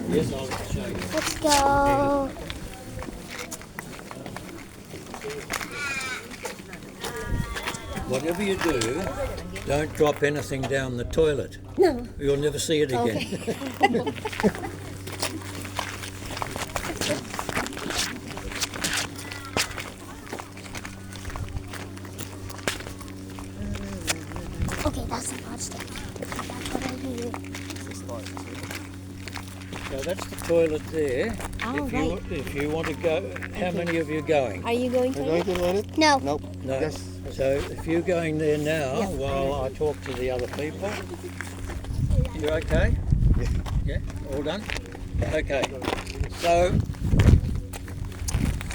Yes, I'll show you. Let's go. Whatever you do, don't drop anything down the toilet. No. You'll never see it again. Okay. Okay, that's a large step. That's what I do. So that's the toilet there. Oh, If you want to go, how many of you are going? Are you going to? Are you going to the toilet? No. Nope. No. Yes. So if you're going there now, Yeah. while I talk to the other people, you okay? Yeah. Yeah? All done? Okay. So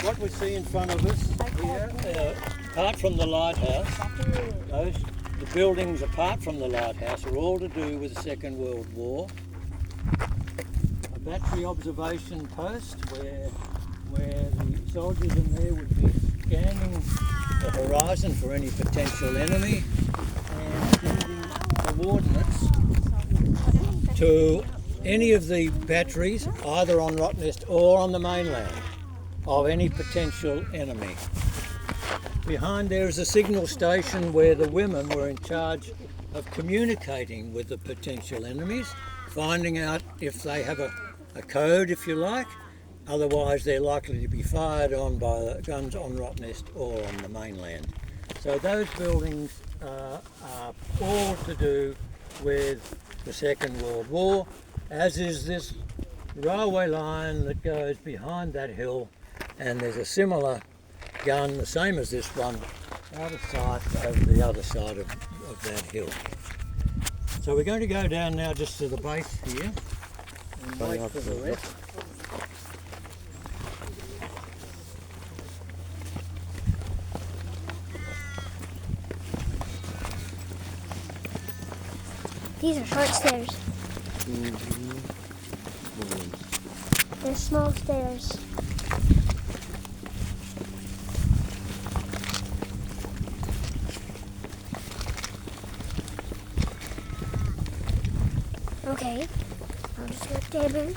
what we see in front of us here, apart from the lighthouse, the buildings apart from the lighthouse are all to do with the Second World War. A battery observation post where the soldiers in there would be scanning the horizon for any potential enemy and sending coordinates to any of the batteries, either on Rottnest or on the mainland, of any potential enemy. Behind there is a signal station where the women were in charge of communicating with the potential enemies, finding out if they have a code, if you like. Otherwise, they're likely to be fired on by the guns on Rottnest or on the mainland. So those buildings are all to do with the Second World War, as is this railway line that goes behind that hill, and there's a similar gun, the same as this one, out of sight over the other side of that hill. So we're going to go down now just to the base here and wait for the rest. These are short stairs. They're small stairs. Okay. I'll just look David.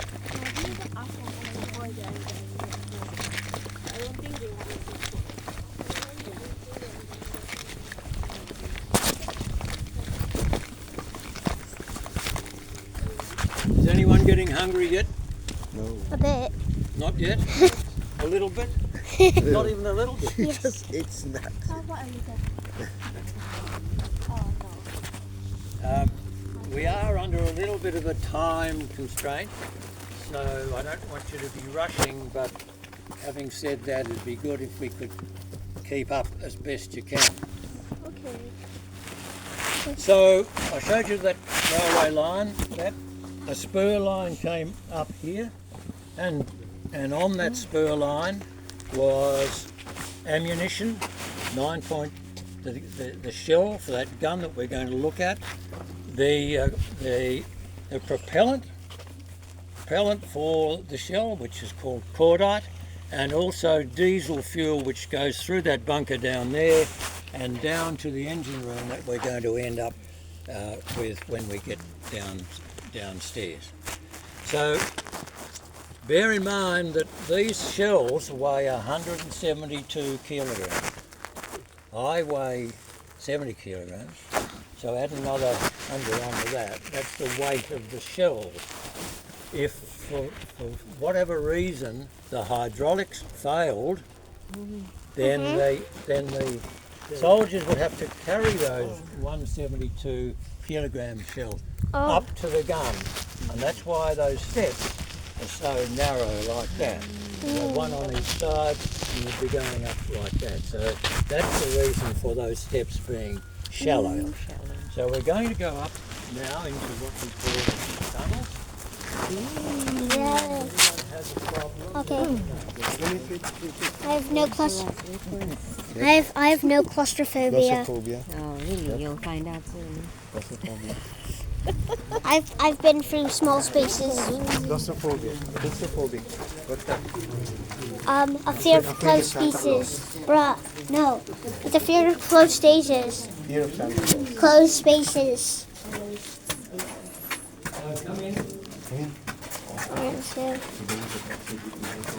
Is anyone getting hungry yet? No. A bit. Not yet? A little bit? Not even a little bit? He just ate snacks. We are under a little bit of a time constraint, so I don't want you to be rushing, but having said that, it'd be good if we could keep up as best you can. Okay. So I showed you that railway line, that a spur line came up here, and on that spur line was ammunition, the shell for that gun that we're going to look at, the propellant for the shell, which is called cordite, and also diesel fuel, which goes through that bunker down there and down to the engine room that we're going to end up with when we get downstairs. So bear in mind that these shells weigh 172 kilograms. I weigh 70 kilograms, so add another 100 onto that. That's the weight of the shells. If for whatever reason the hydraulics failed, then the soldiers would have to carry those 172 kilogram shells up to the gun, and that's why those steps are so narrow like that. So one on each side, and you'd be going up like that. So that's the reason for those steps being shallow. So we're going to go up now into what we call tunnels. Yes. Has a problem. Okay. I have no I have no claustrophobia. Claustrophobia. Oh, really? You'll find out soon. Claustrophobia. I've been through small spaces. Claustrophobia. Claustrophobic. What's that? A fear of closed spaces. Bruh, no. It's a fear of closed spaces. Fear of something. Closed spaces. Come in. Come in. Thanks, yeah.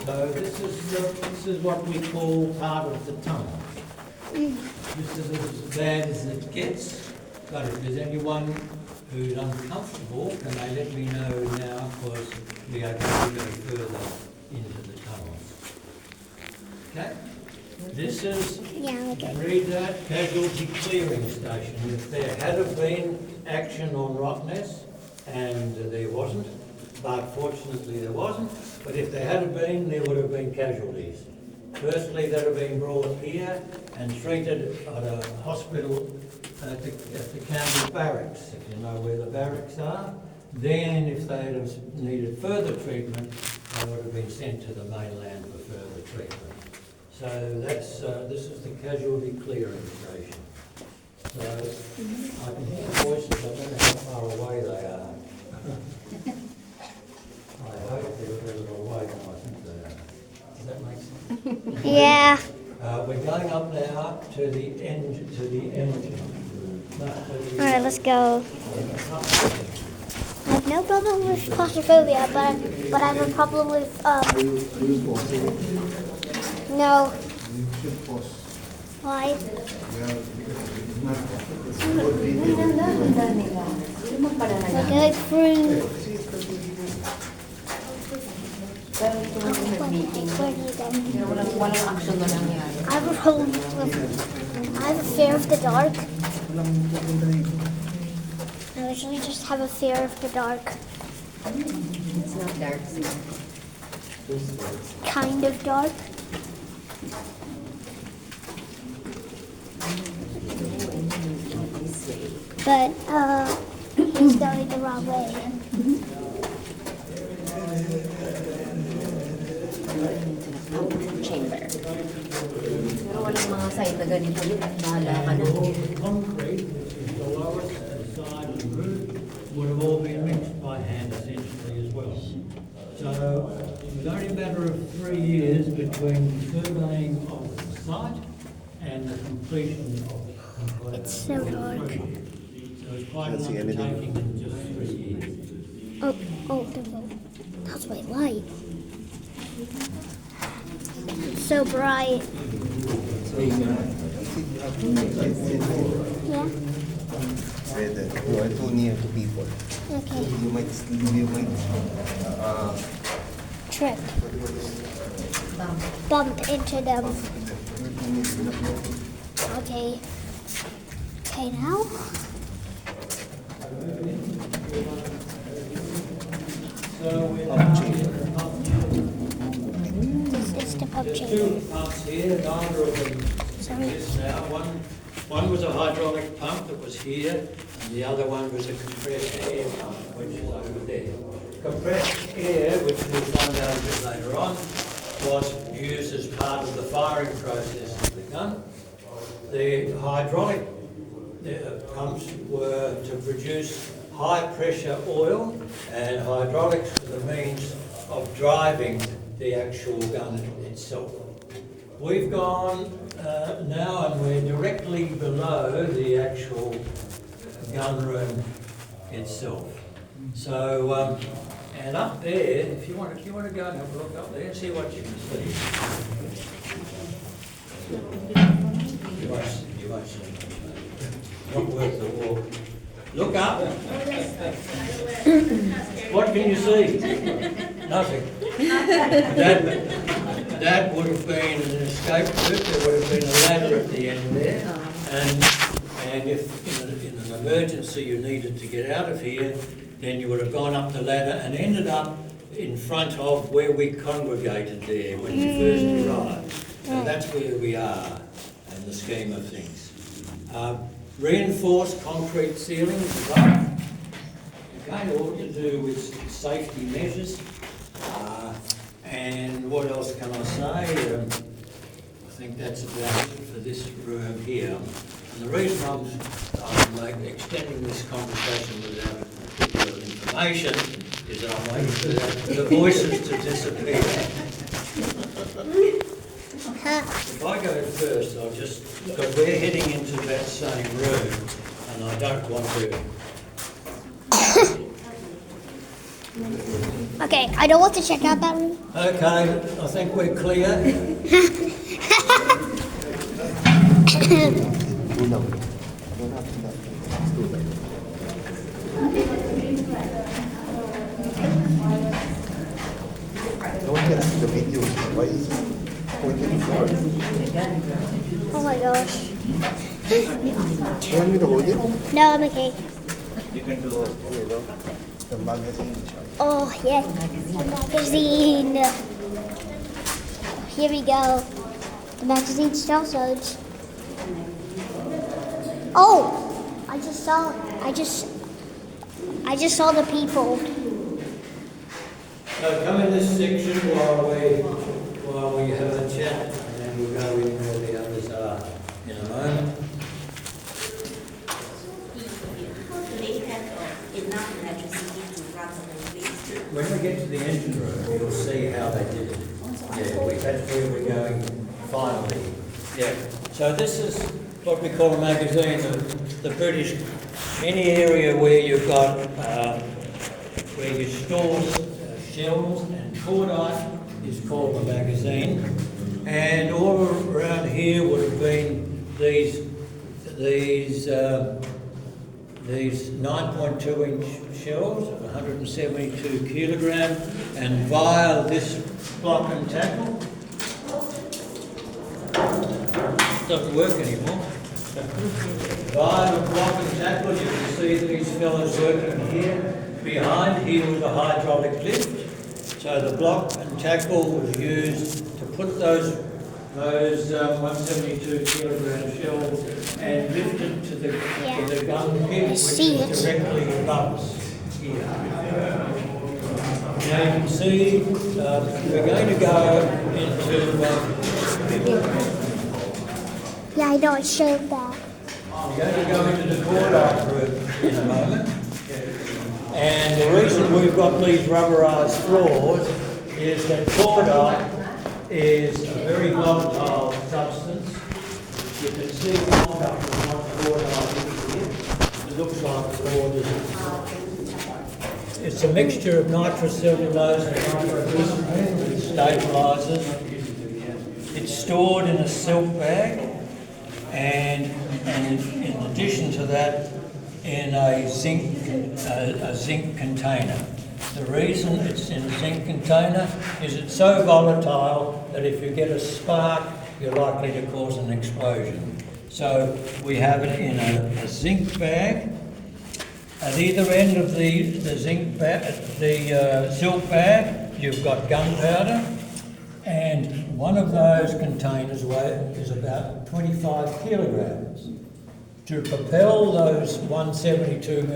So this is what we call part of the tunnel. This is as bad as it gets, but if there's anyone who's uncomfortable, can they let me know now, because we are going to go further into the tunnels. Okay? This is, Yeah, okay. read that, casualty clearing station. If there had have been action on Rottnest, and there wasn't, but fortunately there wasn't, but if there had have been, there would have been casualties. Firstly, they'd have been brought here and treated at a hospital at the county barracks, if you know where the barracks are. Then, if they had have needed further treatment, they would have been sent to the mainland for further treatment. So that's, this is the casualty clearing station. So, I can hear voices, I don't know how far away they are. I hope they're further away than I think they are. Does that make sense? Yeah. We're going up now to the engine. Alright, let's go. I have no problem with claustrophobia, but I have a problem with, no. Why? We're going through. Walang action na nangyari. I have a problem with, I have a fear of the dark. I literally just have a fear of the dark. It's not dark. Kind of dark. But, he's going the wrong way. Chamber. Pero walang mga side na ganito. Bahala ka na. Concrete, which is the lowest side of the roof, would have all been mixed by hand essentially as well. So it was only a matter of 3 years between surveying of the site and the completion of the complete. It's so dark. So it's quite an undertaking in just 3 years. Oh, that's my light. It's so bright. Yeah? Better. You are too near to people. Okay. You might Trip. Bump into them. Okay. Okay, now? So we're now in the pump. This is the pump There's chamber. two pumps here, neither of them Sorry. exist now. One was a hydraulic pump that was here, and the other one was a compressed air pump, which is over there. Compressed air, which we'll find out a bit later on, was used as part of the firing process of the gun. The hydraulic pumps were to produce high-pressure oil, and hydraulics were the means of driving the actual gun itself. We've gone now, and we're directly below the actual gun room itself. So, and up there, if you want to go and have a look up there and see what you can see. You won't see much. Not worth the walk. Look up. What can you see? Nothing. That would have been an escape route. There would have been a ladder at the end there. And if in an emergency you needed to get out of here, then you would have gone up the ladder and ended up in front of where we congregated there when you first arrived. So that's where we are in the scheme of things. Reinforced concrete ceilings above. Okay, all to do with safety measures. And what else can I say? I think that's about it for this room here. And the reason I'm extending this conversation without particular information is that I'm waiting for the voices to disappear. If I go first, I'll just, because we're heading into that same room, and I don't want to Okay, I don't want to check out that room. Okay, I think we're clear. No one can see the video. Why is he pointing forward? Oh my gosh. You want me to hold it? No, I'm okay. You can do the magazine. Oh, yes. The magazine. Here we go. The magazine episodes. Oh! I just saw the people. So come in this section while we have a chat, and then we'll go in where the others are in a moment. They have enough electricity to run the whole place. When we get to the engine room, you'll see how they did it. Yeah, that's where we're going finally. Yeah. So this is what we call a magazine. The British, any area where you've got where you store shells and cordite is called a magazine. And all around here would have been these 9.2 inch shells of 172 kilogram, and via this block and tackle, doesn't work anymore. Via the block and tackle, you can see these fellas working here. Behind here was a hydraulic lift, so the block and tackle was used to put those 172 kilogram shells and lift it to the gun pit, which see is it. directly above us here. Now you can see we're going to go into Yeah, I know, I showed that. we're going to go into the cordite room in a moment. And the reason we've got these rubberised floors is that cordite is a very volatile substance. You can see the mock-up of what cordite is here. It looks like floor, it's a mixture of nitrocellulose and nitroglycerin that stabilises. It's stored in a silk bag, and in addition to that, in a zinc container. The reason it's in a zinc container is it's so volatile that if you get a spark, you're likely to cause an explosion. So we have it in a zinc bag. At either end of the zinc bag, the silk bag, you've got gunpowder, and one of those containers is about 25 kilograms. To propel those 172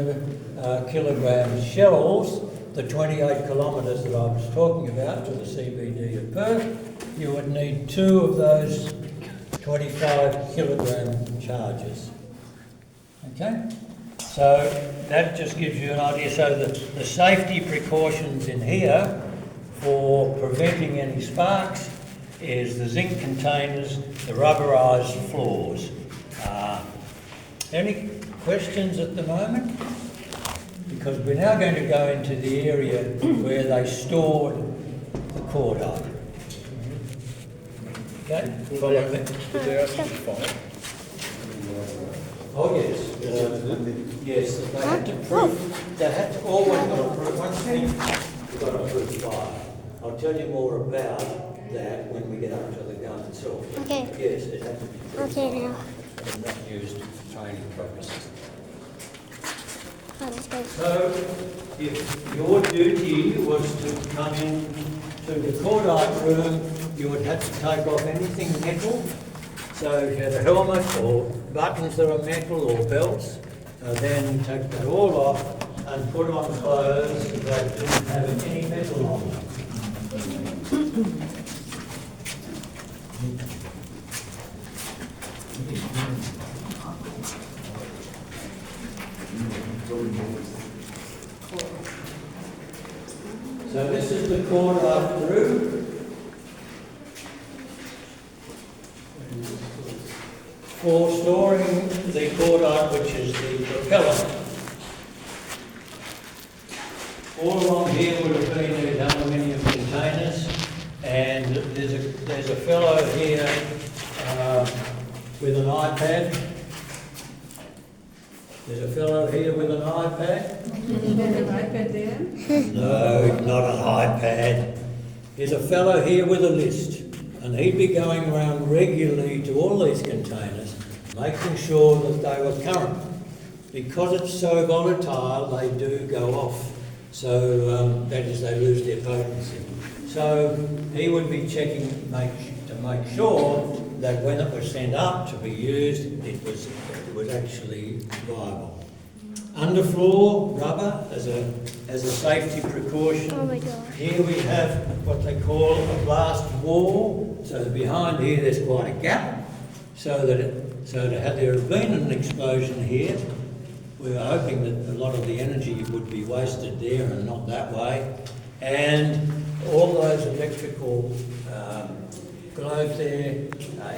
kilogram shells, the 28 kilometres that I was talking about to the CBD of Perth, you would need 2 of those 25 kilogram charges. Okay? So that just gives you an idea. So the safety precautions in here for preventing any sparks is the zinc containers, the rubberised floors. Any questions at the moment? Because we're now going to go into the area where they stored the cordite. Okay? Follow me. Oh yes. Yes, they had to prove, they had to always got to prove, once you've got to prove fire. I'll tell you more about that when we get up to the gun itself. Okay. Yes, it had to be proved Okay, now. and not used for training purposes. Oh, let's go. So, if your duty was to come in to the cordite room, you would have to take off anything metal. So if you had a helmet or buttons that are metal or belts, then take that all off and put on clothes that didn't have any metal on them. So this is the cordite room. For storing the cordite, which is the propellant. All along here would have been, a fellow here with an iPad. There's a fellow here with an iPad. An iPad there? No, not an iPad. There's a fellow here with a list, and he'd be going around regularly to all these containers, making sure that they were current. Because it's so volatile, they do go off. So that is, they lose their potency. So he would be checking to make sure that when it was sent up to be used, it was actually viable. Underfloor rubber as a safety precaution. Oh my gosh. Here we have what they call a blast wall. So behind here there's quite a gap. So that had there been an explosion here, we were hoping that a lot of the energy would be wasted there and not that way. And all those electrical globes there,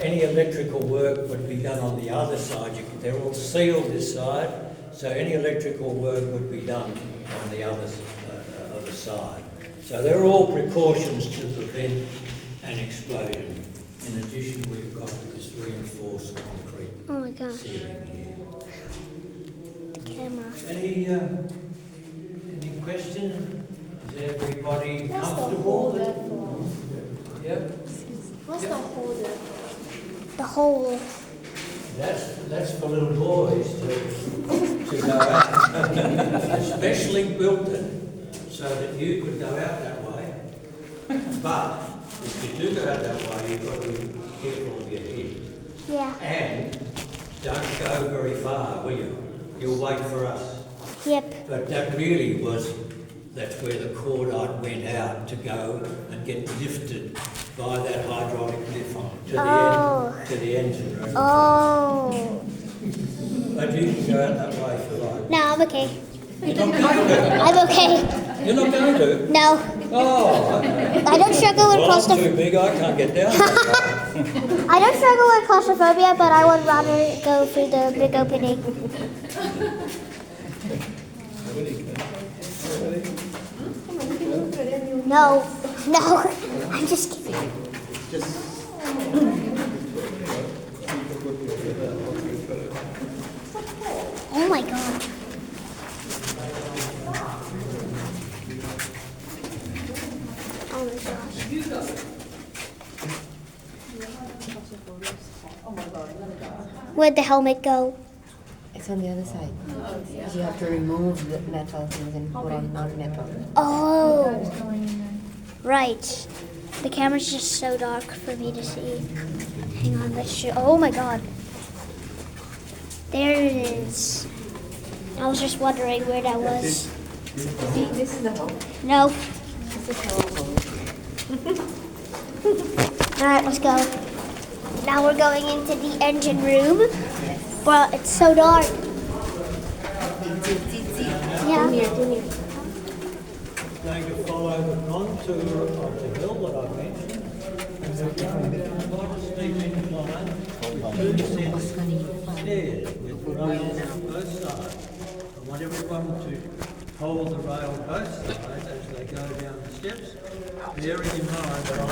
any electrical work would be done on the other side. They're all sealed this side, so any electrical work would be done on the other side. So they're all precautions to prevent an explosion. In addition, we've got this reinforced concrete Oh my gosh. ceiling here. Camera. Any questions? Is everybody comfortable? Yep. What's the hole there? The hole. That's for little boys to go out. Especially built it so that you could go out that way. But if you do go out that way, you've got to be careful of your head. Yeah. And don't go very far, will you? You'll wait for us. Yep. But that's where the cordite went out to go and get lifted by that hydraulic lift to the engine room. Oh. But you can go out that way if you like. No, I'm okay. You're not going to? I'm okay. You're not going to? No. Oh, okay. I don't struggle with Well, I'm claustrophobia. too big, I can't get down that I don't struggle with claustrophobia, but I would rather go through the big opening. No, I'm just kidding. Oh my god. Oh my gosh. Where'd the helmet go? It's on the other side. Because you have to remove the metal things and put on non-metal. Oh, right. The camera's just so dark for me to see. Hang on, let's show. Oh my god. There it is. I was just wondering where that was. This is the hole. No. This is the hole. Alright, let's go. Now we're going into the engine room. But it's so dark. Yeah. Come here. Going to follow the contour of the hill that I mentioned. And we're going to quite a steep incline with 2 sets of stairs with rails on both sides. I want everyone to hold the rail both sides as they go down the steps, bearing in mind that I'm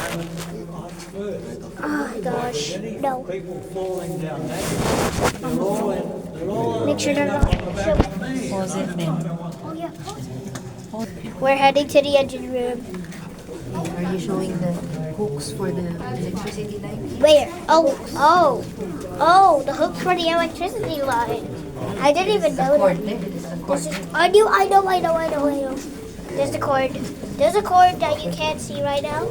first. Oh gosh. Any No. people falling down that, they're all Make sure they're end not. up on the back of me. Pause it then. Oh yeah. We're heading to the engine room. Are you showing the hooks for the electricity line? Where? Oh, the hooks for the electricity line. I didn't even know Cord that. there. This is the cord. I know. There's the cord. There's a cord that you can't see right now.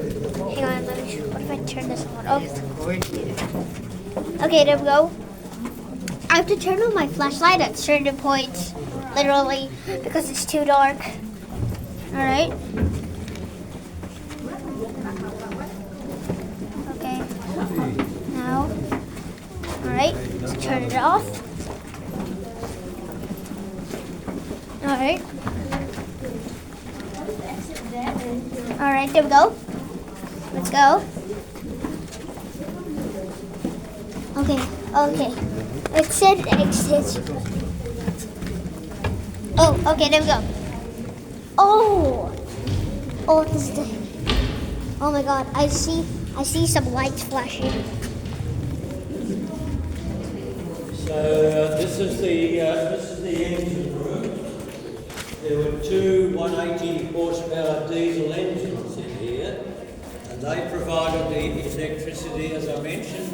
Hang on, let me show. What if I turn this on? Oh, There's the cord there. okay, there we go. I have to turn on my flashlight at certain points, literally, because it's too dark. Alright. Okay. Now. Alright, let's turn it off. Alright. Alright, there we go. Let's go. Okay. It said exit. Oh, okay, there we go. Oh, this is the. Oh my God, I see I see some lights flashing. So this is the engine room. There were two 180 horsepower diesel engines in here, and they provided the electricity, as I mentioned,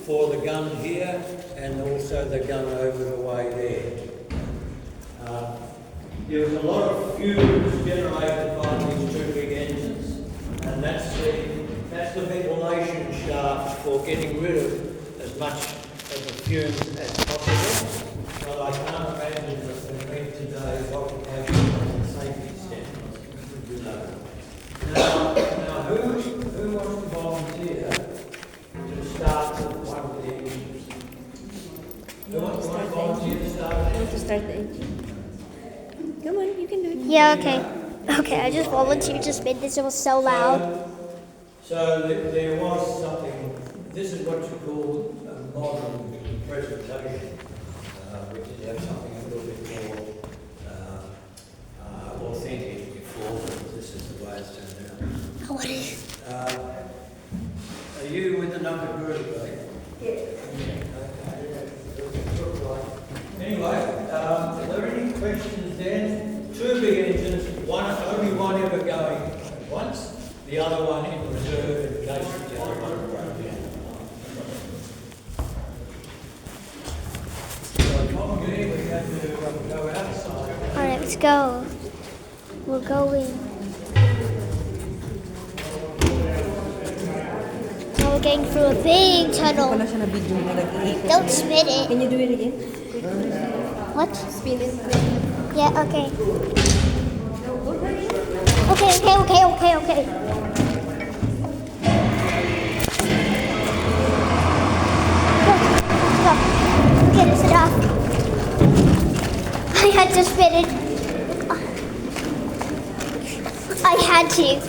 for the gun here and also the gun over the way there. There was a lot of fumes generated by these two big engines, and that's the ventilation shaft for getting rid of as much of the fumes as possible. But I can't imagine that we meet today's occupation and safety standards. Now who wants to volunteer to start one of the engines? Who wants to volunteer to start an engine? To start the engine. Come on, you can do it. Yeah, okay. Okay, I just volunteered to spin this. It was so loud. So there was something, this is what you call a modern presentation, which is have something a little bit more authentic before, but this is the way it's turned out. What is? Are you with the number group, right? Yeah. Anyway, are there any questions then? Two big engines, only one ever going at once, the other one in reserve in case the other one broke down. So probably we have to go outside. Alright, let's go. We're going. Now we're getting through a big tunnel. Wala siya na video na nag-iikot. Don't spin it. Can you do it again? What? Spin it. Yeah, okay. Okay. Go. Okay, this is off. I had to spin it. I had to.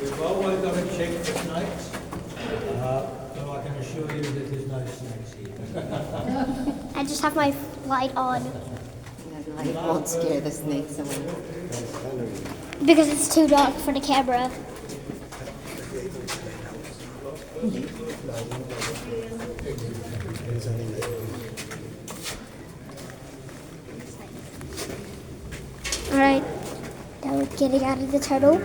We've always got to check for snakes, so I can assure you that there's no snakes here. I just have my light on The light won't scare the snakes away. because it's too dark for the camera. Alright, now we're getting out of the tunnel.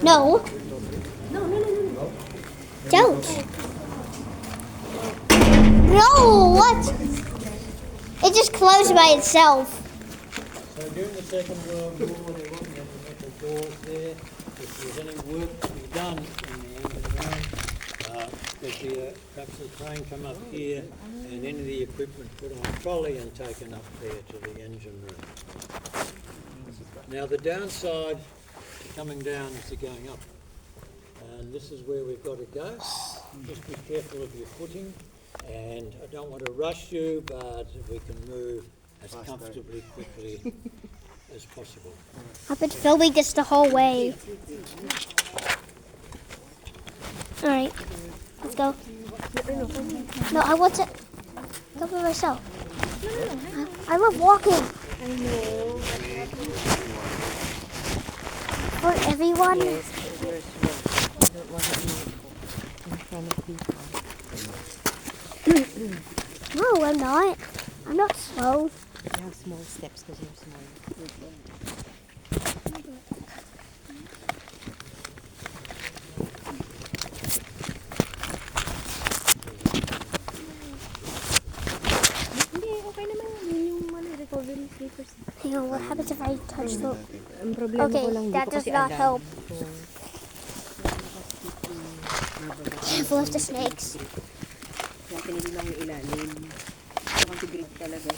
No. Don't. No, what? It just closed by itself. So during the Second World War, there wasn't any metal doors there. If there's any work to be done in the engine room, perhaps the train come up here and any of the equipment put on a trolley and taken up there to the engine room. Now the downside to coming down is to going up. And this is where we've got to go. Just be careful of your footing. And I don't want to rush you, but we can move as comfortably, quickly as possible. I've been filming this the whole way. Alright, let's go. No, I want to go by myself. I love walking. I know. For everyone. Yes, you're slow. You don't want to be in front of people. No, I'm not. I'm not slow. You have small steps because you're small. Hindi, okay naman yung recovery slippers. Hang on, what happens if I touch the... Ang problema Okay, ko lang that dito does kasi not alam. help. So, Careful of the snakes. kaya pinili lang yung ilalim. So, kasi grip talaga.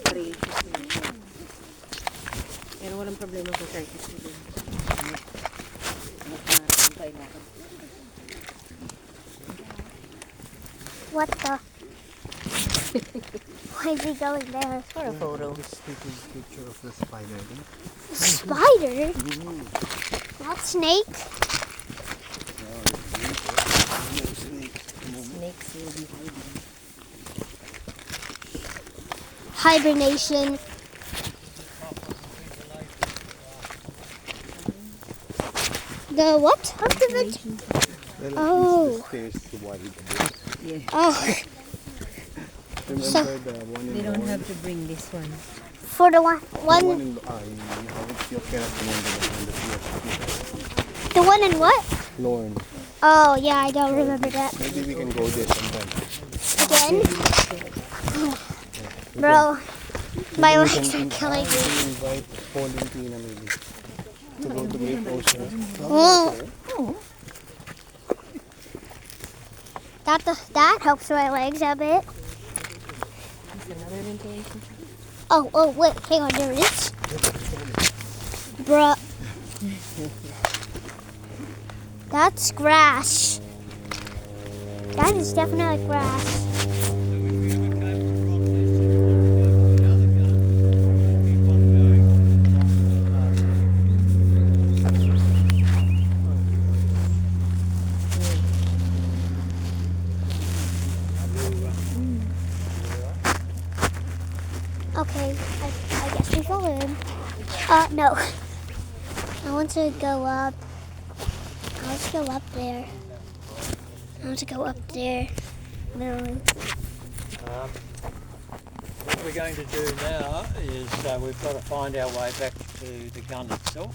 Precious yun. Pero walang problema kung circus ko din. What the? Why is he going there? For a photo. Just taking a picture of the spider. Spider? Not snake? hibernation. The what? Observation. Oh. Oh. So They don't have to bring this one. for the one the one in what? Lorne. Oh yeah, I don't remember that. Maybe we can go there sometime. Again? Bro, my legs are killing me. Invite Paul and Tina maybe to go to Great Ocean. Oh. That helps my legs a bit. Oh, wait, hang on, there it is. Bruh. That's grass. That is definitely grass. Okay, I guess we follow him. No. I want to go up. Let's go up there. I want to go up there. Literally. What we're going to do now is we've got to find our way back to the gun itself.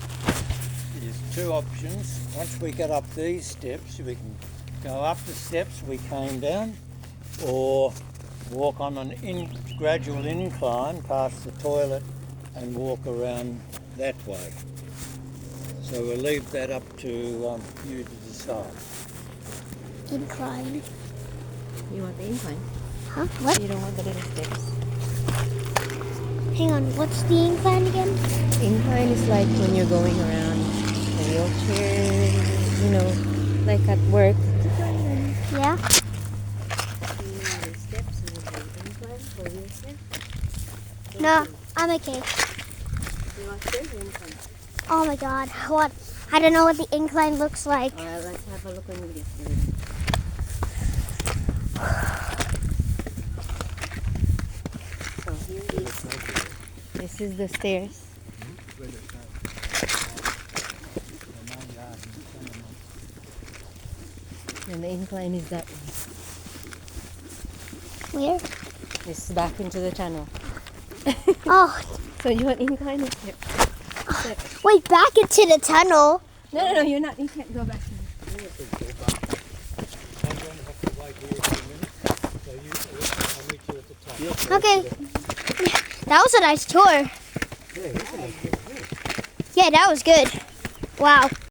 There's two options. Once we get up these steps, we can go up the steps we came down, or walk on an gradual incline past the toilet and walk around that way. So we'll leave that up to you to decide. Incline. You want the incline? Huh? What? You don't want the little steps. Hang on, what's the incline again? Incline is like when you're going around the wheelchair, you know, like at work. Yeah? No, I'm okay. Oh my god, what? I don't know what the incline looks like. Let's have a look when we get there. So here it is. This is the stairs. And the incline is that one. Where? This is back into the tunnel. Oh, So you want incline is here. wait, back into the tunnel. No, you're not. You can't go back. I'm going to have to wait here a few minutes, so I'll meet you at the top. Okay. That was a nice tour. Yeah, that was good. Wow.